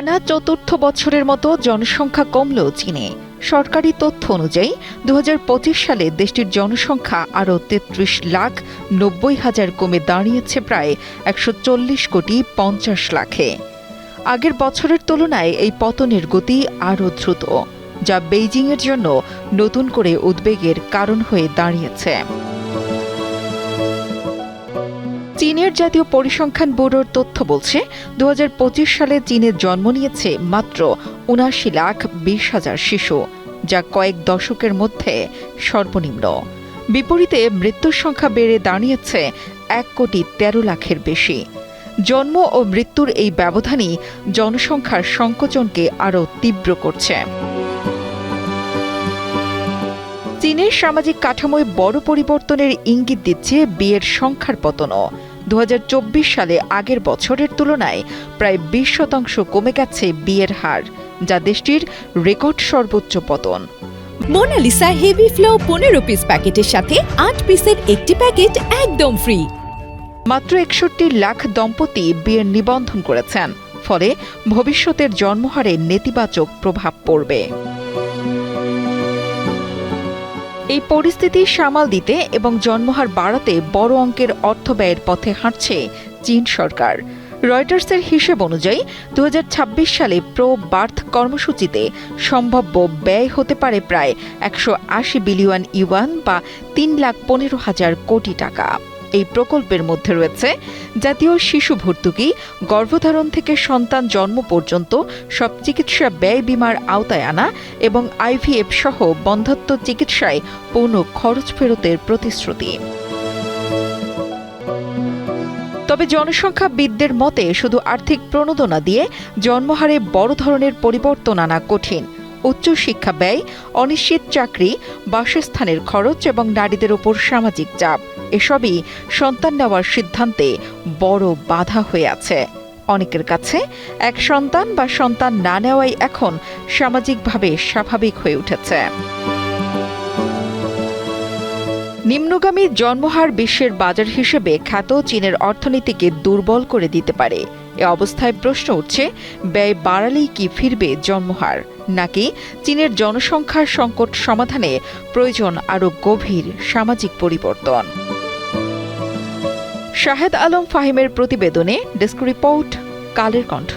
টানা চতুর্থ বছরের মতো জনসংখ্যা কমল চীনে। সরকারি তথ্য অনুযায়ী ২০২৫ সালে দেশটির জনসংখ্যা আরও ৩৩,৯০,০০০ কমে দাঁড়িয়েছে প্রায় ১৪০,৫০,০০,০০০। আগের বছরের তুলনায় এই পতনের গতি আরও দ্রুত, যা বেইজিংয়ের জন্য নতুন করে উদ্বেগের কারণ হয়ে দাঁড়িয়েছে। চীনের জাতীয় পরিসংখ্যান ব্যুরোর তথ্য বলছে ২০২৫ সালে চীনে জন্ম নিয়েছে মাত্র ৭৯,২০,০০০ শিশু, যা কয়েক দশকের মধ্যে সর্বনিম্ন। বিপরীতে মৃত্যুর সংখ্যা বেড়ে দাঁড়িয়েছে ১,১৩,০০,০০০-এর বেশি। জন্ম ও মৃত্যুর এই ব্যবধানই জনসংখ্যার সংকোচনকে আরও তীব্র করছে। চীনের সামাজিক কাঠামোয় বড় পরিবর্তনের ইঙ্গিত দিচ্ছে বিয়ের সংখ্যার পতনও। ২০২৪ সালে আগের বছরের তুলনায় প্রায় ২০% কমে গেছে বিয়ের হার, যা দেশটির রেকর্ড সর্বোচ্চ পতন। মোনালিসা হেভি ফ্লো ১৫ পিস প্যাকেটের সাথে ৮ পিসের একটি প্যাকেট একদম ফ্রি। মাত্র ৬১ লাখ দম্পতি বিয়ের নিবন্ধন করেছেন, ফলে ভবিষ্যতের জন্মহারে নেতিবাচক প্রভাব পড়বে। এই পরিস্থিতি সামাল দিতে এবং জন্মহার বাড়াতে বড় অঙ্কের অর্থব্যয়ের পথে হাঁটছে চীন সরকার। রয়টার্সের হিসেব অনুযায়ী ২০২৬ সালে প্রো বার্থ কর্মসূচিতে সম্ভাব্য ব্যয় হতে পারে প্রায় ১৮০ বিলিয়ন ইউয়ান বা ৩,১৫,০০০ কোটি টাকা। এই প্রকল্পের মধ্যে রয়েছে জাতীয় শিশু ভর্তুকি, গর্ভধারণ থেকে সন্তান জন্ম পর্যন্ত সব চিকিৎসা ব্যয় বীমার আওতায় আনা এবং আইভিএফ সহ বন্ধ্যাত্ব চিকিৎসায় পূর্ণ খরচ ফেরতের প্রতিশ্রুতি। তবে জনসংখ্যাবিদদের মতে শুধু আর্থিক প্রণোদনা দিয়ে জন্মহারে বড় ধরনের পরিবর্তন আনা কঠিন। উচ্চশিক্ষা ব্যয়, অনিশ্চিত চাকরি, বাসস্থানের খরচ এবং নারীদের ওপর সামাজিক চাপ এসবই সন্তান নেওয়ার সিদ্ধান্তে বড় বাধা হয়ে আছে। অনেকের কাছে এক সন্তান বা সন্তান না নেওয়াই এখন সামাজিকভাবে স্বাভাবিক হয়ে উঠেছে। নিম্নগামী জন্মহার বিশ্বের বাজার হিসেবে খ্যাত চীনের অর্থনীতিকে দুর্বল করে দিতে পারে। এ অবস্থায় প্রশ্ন উঠছে, ব্যয় বাড়ালেই কি ফিরবে জন্মহার, নাকি চীনের জনসংখ্যার সংকট সমাধানে প্রয়োজন আরও গভীর সামাজিক পরিবর্তন? শাহেদ আলম ফাহিমের প্রতিবেদনে ডেস্ক রিপোর্ট, কালের কণ্ঠ।